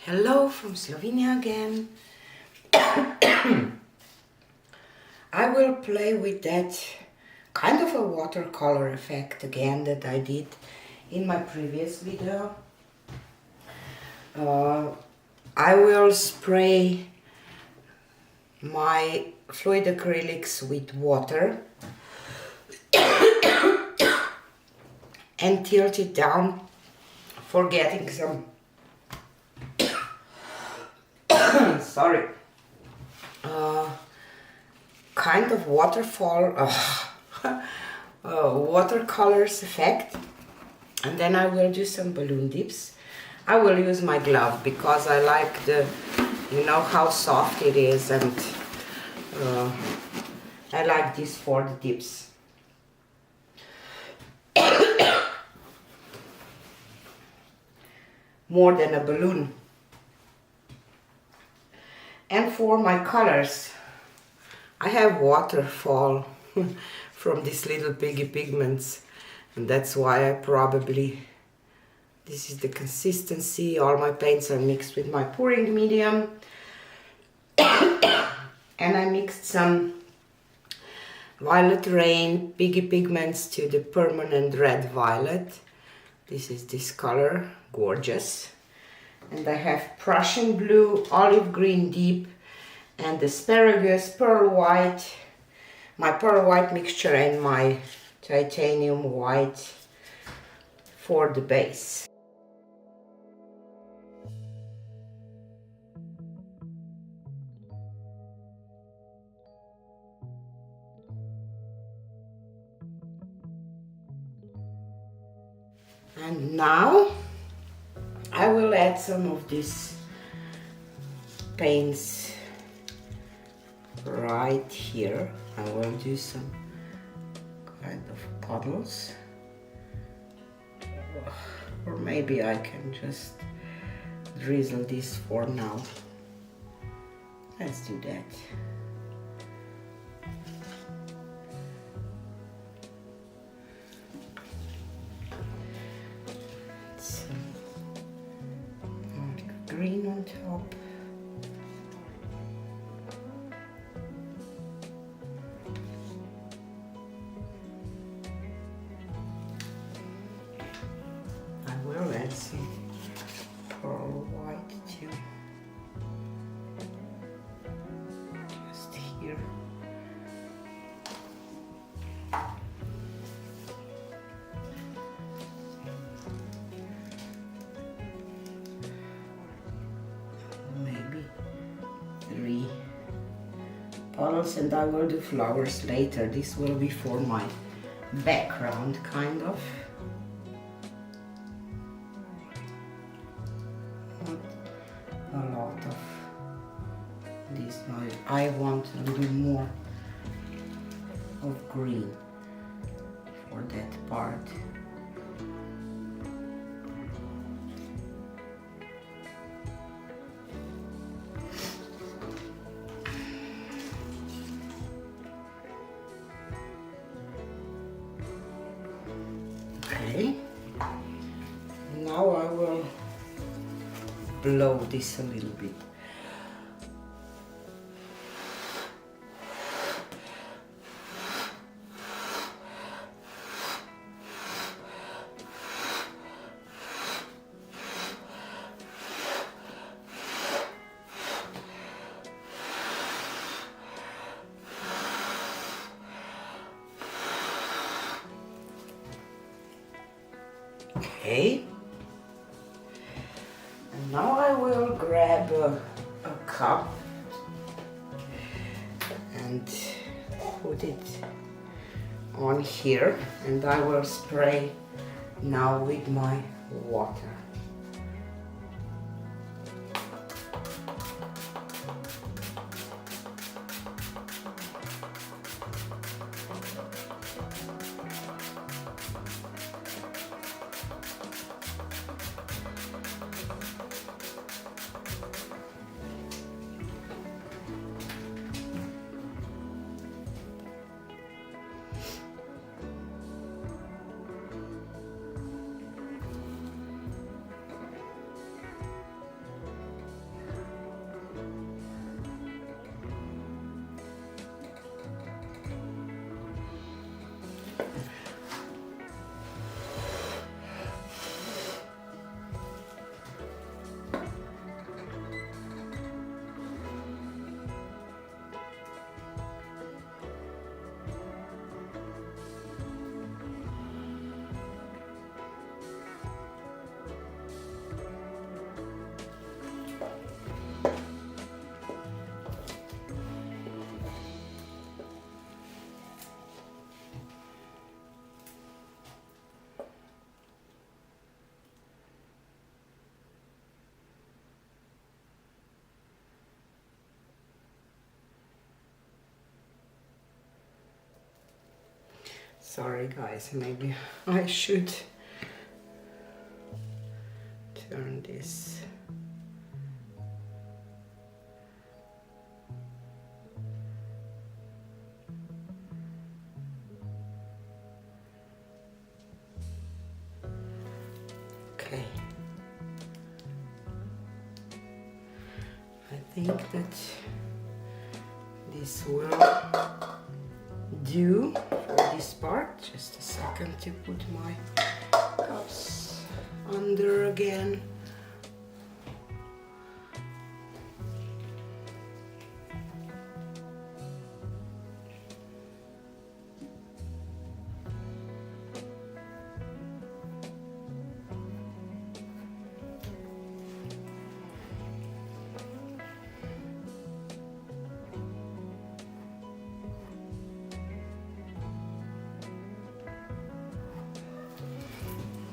Hello from Slovenia again. I will play with that kind of a watercolor effect again that I did in my previous video. I will spray my fluid acrylics with water and tilt it down for getting some sorry, kind of watercolors effect. And then I will do some balloon dips. I will use my glove because I like how soft it is, and I like this for the dips. More than a balloon. And for my colors, I have waterfall from these little piggy pigments, and that's why this is the consistency. All my paints are mixed with my pouring medium. And I mixed some Violet Rain piggy pigments to the permanent red violet. This is this color, gorgeous. And I have Prussian blue, olive green deep, and asparagus, pearl white, my pearl white mixture, and my titanium white for the base. And now I will add some of these paints right here. I will do some kind of puddles, or maybe I can just drizzle this for now. Let's do that. Green on top. I will add some pearl white too. Just here. Puddles, and I will do flowers later. This will be for my background, kind of. Not a lot of this now. I want a little more of green for that part. Okay, now I will blow this a little bit. Okay, and now I will grab a cup and put it on here, and I will spray now with my water. Sorry guys, maybe I should turn this. Okay. I think that this will do for this part. Just a second to put my cups under again.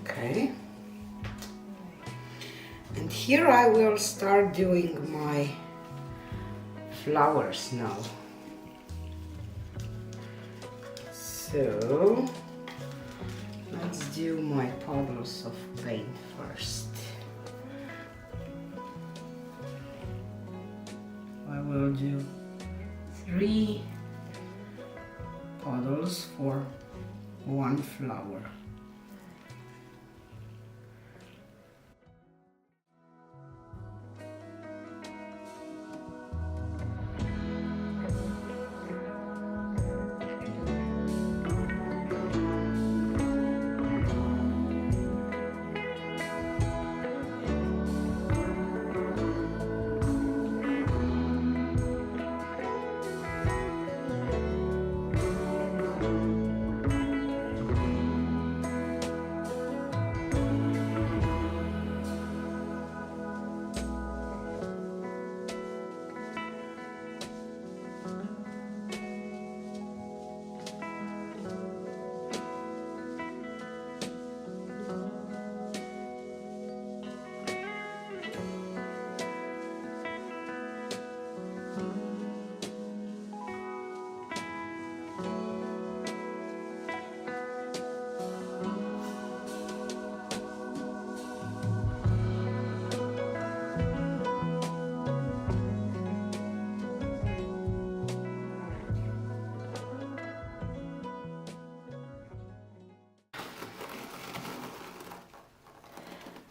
Okay, and here I will start doing my flowers now. So let's do my puddles of paint first. I will do 3 puddles for 1 flower.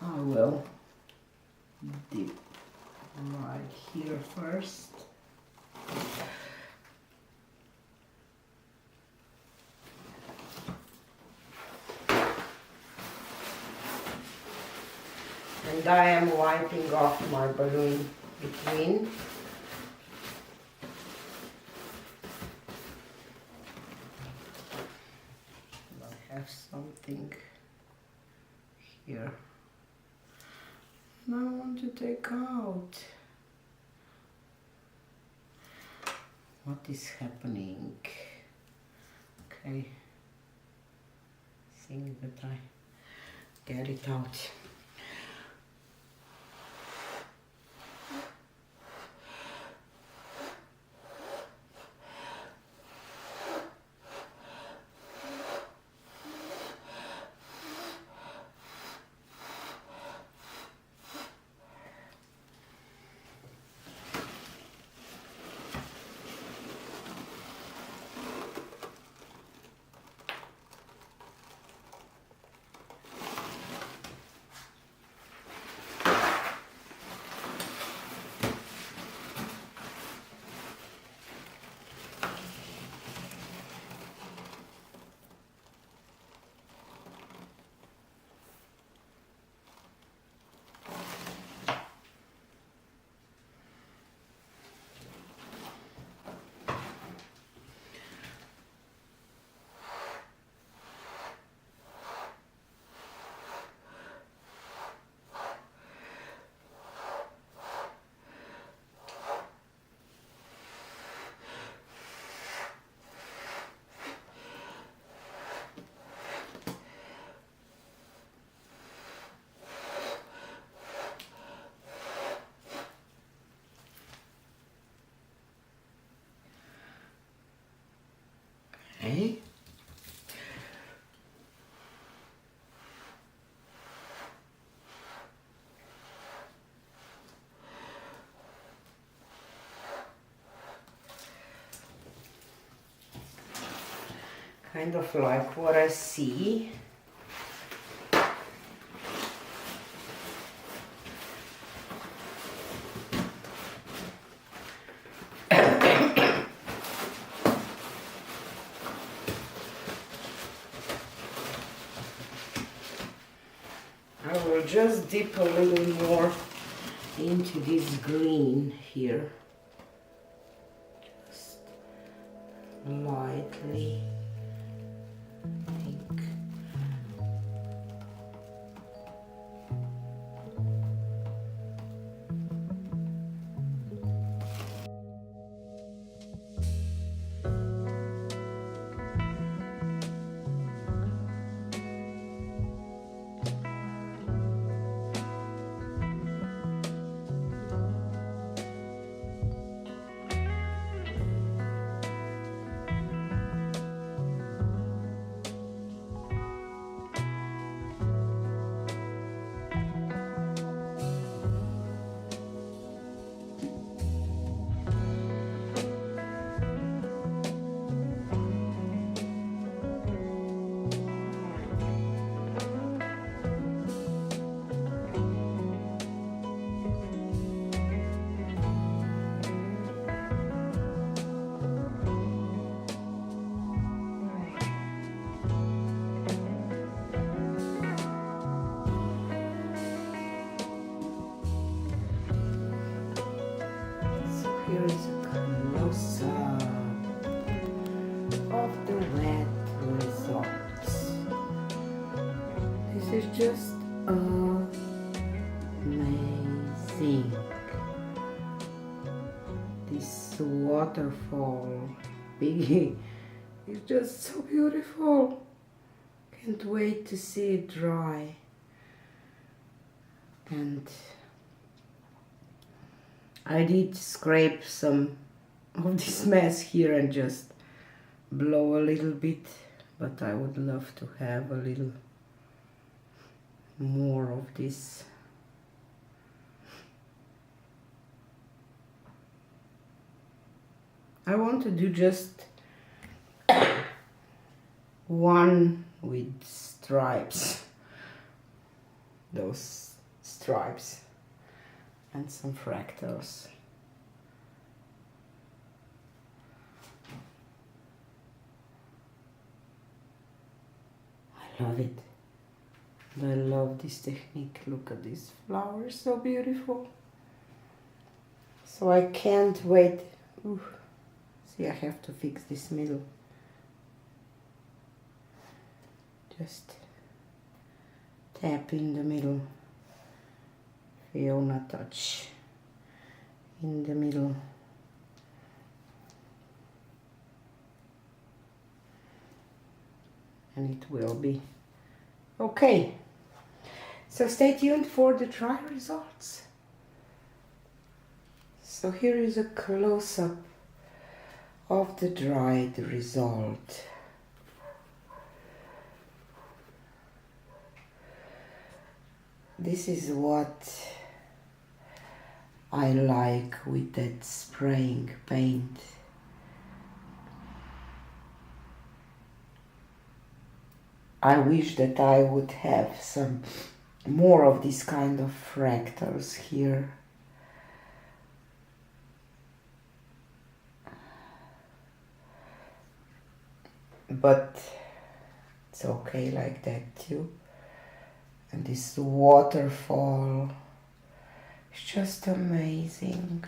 I will dip right here first. And I am wiping off my balloon between. I have something here. And I want to take out. What is happening? Okay. Think that I get it out. kind of like what I see. I will just dip a little more into this green here, just lightly. Pink. Here is a close-up of the wet results. This is just amazing. This waterfall biggie is just so beautiful. Can't wait to see it dry. And I did scrape some of this mess here and just blow a little bit, but I would love to have a little more of this. I want to do just one with stripes, those stripes, and some fractals. I love it. I love this technique. Look at these flowers, so beautiful. So I can't wait. Ooh. See, I have to fix this middle. Just tap in the middle. Fiona touch in the middle. And it will be okay. So stay tuned for the dry results. So here is a close-up of the dried result. This is what I like with that spraying paint. I wish that I would have some more of this kind of fractals here. But it's okay like that too. And this waterfall is just amazing.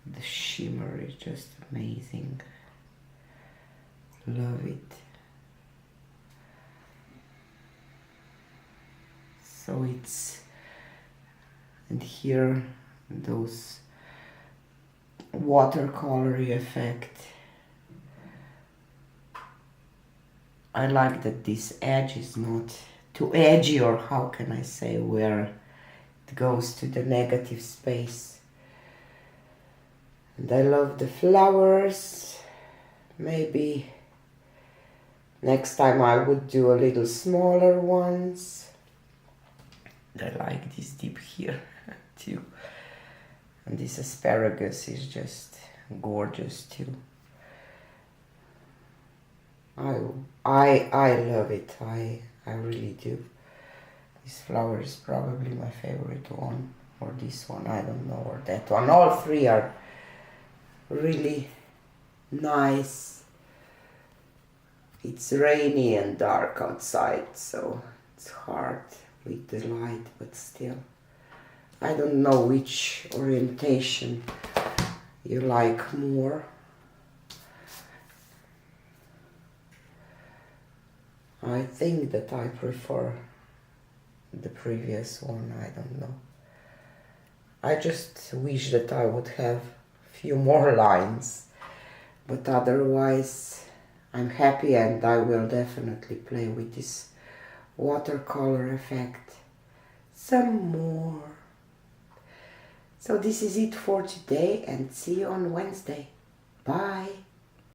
The shimmer is just amazing. Love it. So it's, and here those watercolor effect. I like that this edge is not too edgy, or how can I say, where it goes to the negative space. And I love the flowers. Maybe next time I would do a little smaller ones. I like this dip here too. And this asparagus is just gorgeous too. I love it. I really do. This flower is probably my favorite one, or this one, I don't know, or that one. All three are really nice. It's rainy and dark outside, so it's hard with the light, but still. I don't know which orientation you like more. I think that I prefer the previous one, I don't know. I just wish that I would have a few more lines, but otherwise I'm happy, and I will definitely play with this watercolor effect some more. So this is it for today, and see you on Wednesday. Bye!